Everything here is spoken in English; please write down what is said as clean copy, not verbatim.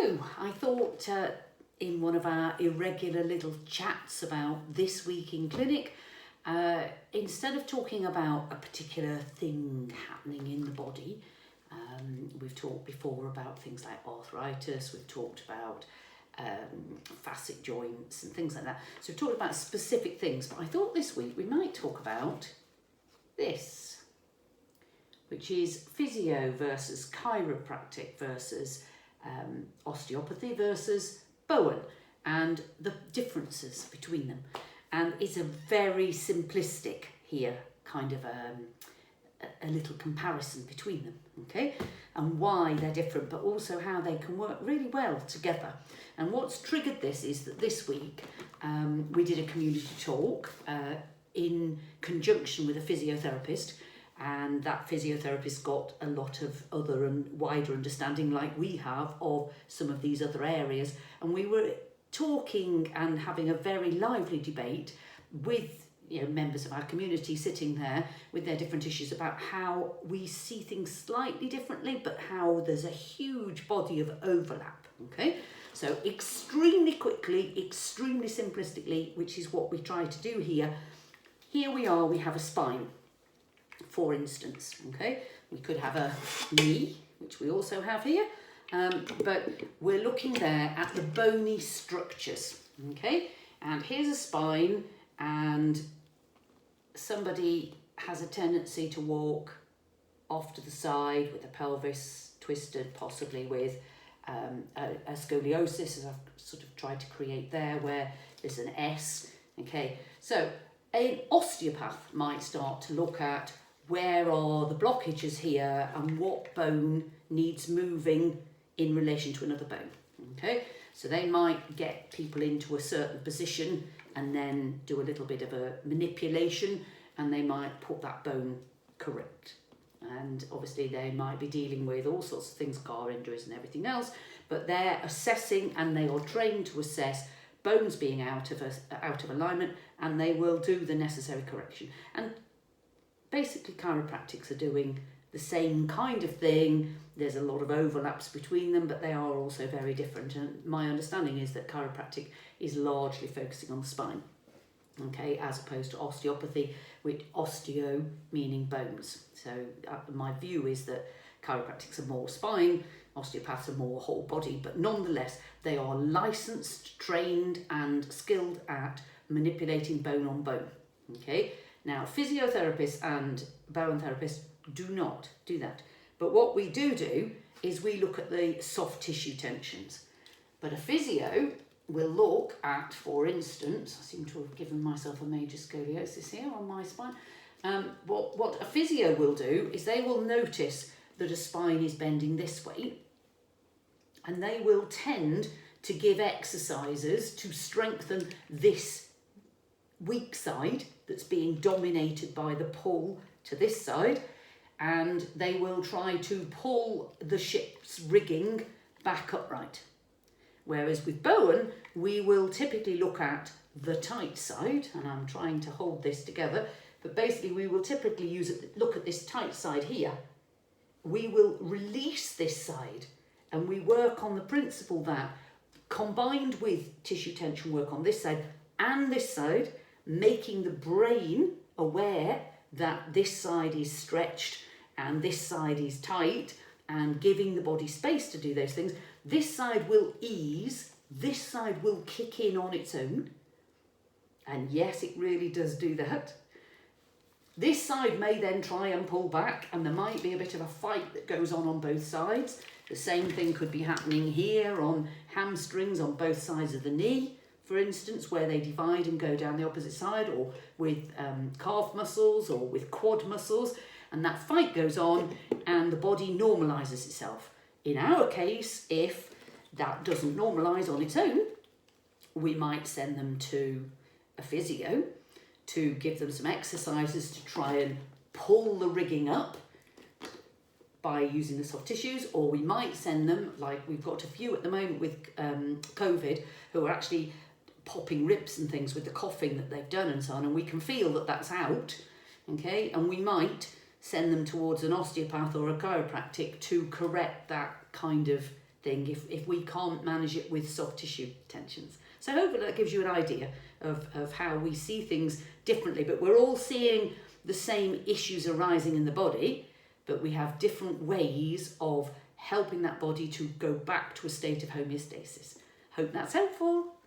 So I thought in one of our irregular little chats about this week in clinic, instead of talking about a particular thing happening in the body, we've talked before about things like arthritis, we've talked about facet joints and things like that. So we've talked about specific things, but I thought this week we might talk about this, which is physio versus chiropractic versus osteopathy versus Bowen, and the differences between them. And it's a very simplistic here, kind of a little comparison between them, okay? And why they're different, but also how they can work really well together. And what's triggered this is that this week we did a community talk in conjunction with a physiotherapist, and that physiotherapist got a lot of other and wider understanding, like we have, of some of these other areas. And we were talking and having a very lively debate with members of our community sitting there with their different issues about how we see things slightly differently, but how there's a huge body of overlap, okay? So extremely quickly, extremely simplistically, which is what we try to do here. Here we are, we have a spine, for instance, okay? We could have a knee, which we also have here, but we're looking there at the bony structures, okay? And here's a spine, and somebody has a tendency to walk off to the side with the pelvis twisted, possibly with a scoliosis, as I've sort of tried to create there, where there's an S, okay? So an osteopath might start to look at where are the blockages here and what bone needs moving in relation to another bone, okay? So they might get people into a certain position and then do a little bit of a manipulation, and they might put that bone correct. And obviously they might be dealing with all sorts of things, car injuries and everything else, but they're assessing, and they are trained to assess bones being out of alignment, and they will do the necessary correction. And basically chiropractics are doing the same kind of thing. There's a lot of overlaps between them, but they are also very different. And my understanding is that chiropractic is largely focusing on the spine, okay, as opposed to osteopathy, with osteo meaning bones. So my view is that chiropractics are more spine, osteopaths are more whole body, but nonetheless they are licensed, trained and skilled at manipulating bone on bone, okay? Now physiotherapists and Bowen therapists do not do that, but what we do is we look at the soft tissue tensions. But a physio will look at, for instance, I seem to have given myself a major scoliosis here on my spine. What a physio will do is they will notice that a spine is bending this way, and they will tend to give exercises to strengthen this weak side that's being dominated by the pull to this side, and they will try to pull the ship's rigging back upright. Whereas with Bowen, we will typically look at the tight side, and I'm trying to hold this together, but basically we will typically look at this tight side here. We will release this side, and we work on the principle that, combined with tissue tension work on this side and this side, making the brain aware that this side is stretched and this side is tight, and giving the body space to do those things, this side will ease, this side will kick in on its own. And yes, it really does do that. This side may then try and pull back, and there might be a bit of a fight that goes on both sides. The same thing could be happening here on hamstrings on both sides of the knee, for instance, where they divide and go down the opposite side, or with calf muscles or with quad muscles, and that fight goes on and the body normalises itself. In our case, if that doesn't normalise on its own, we might send them to a physio to give them some exercises to try and pull the rigging up by using the soft tissues, or we might send them, like we've got a few at the moment with COVID, who are actually popping ribs and things with the coughing that they've done and so on, and we can feel that that's out, okay, and we might send them towards an osteopath or a chiropractic to correct that kind of thing if we can't manage it with soft tissue tensions. So hopefully that gives you an idea of how we see things differently, but we're all seeing the same issues arising in the body, but we have different ways of helping that body to go back to a state of homeostasis. Hope that's helpful.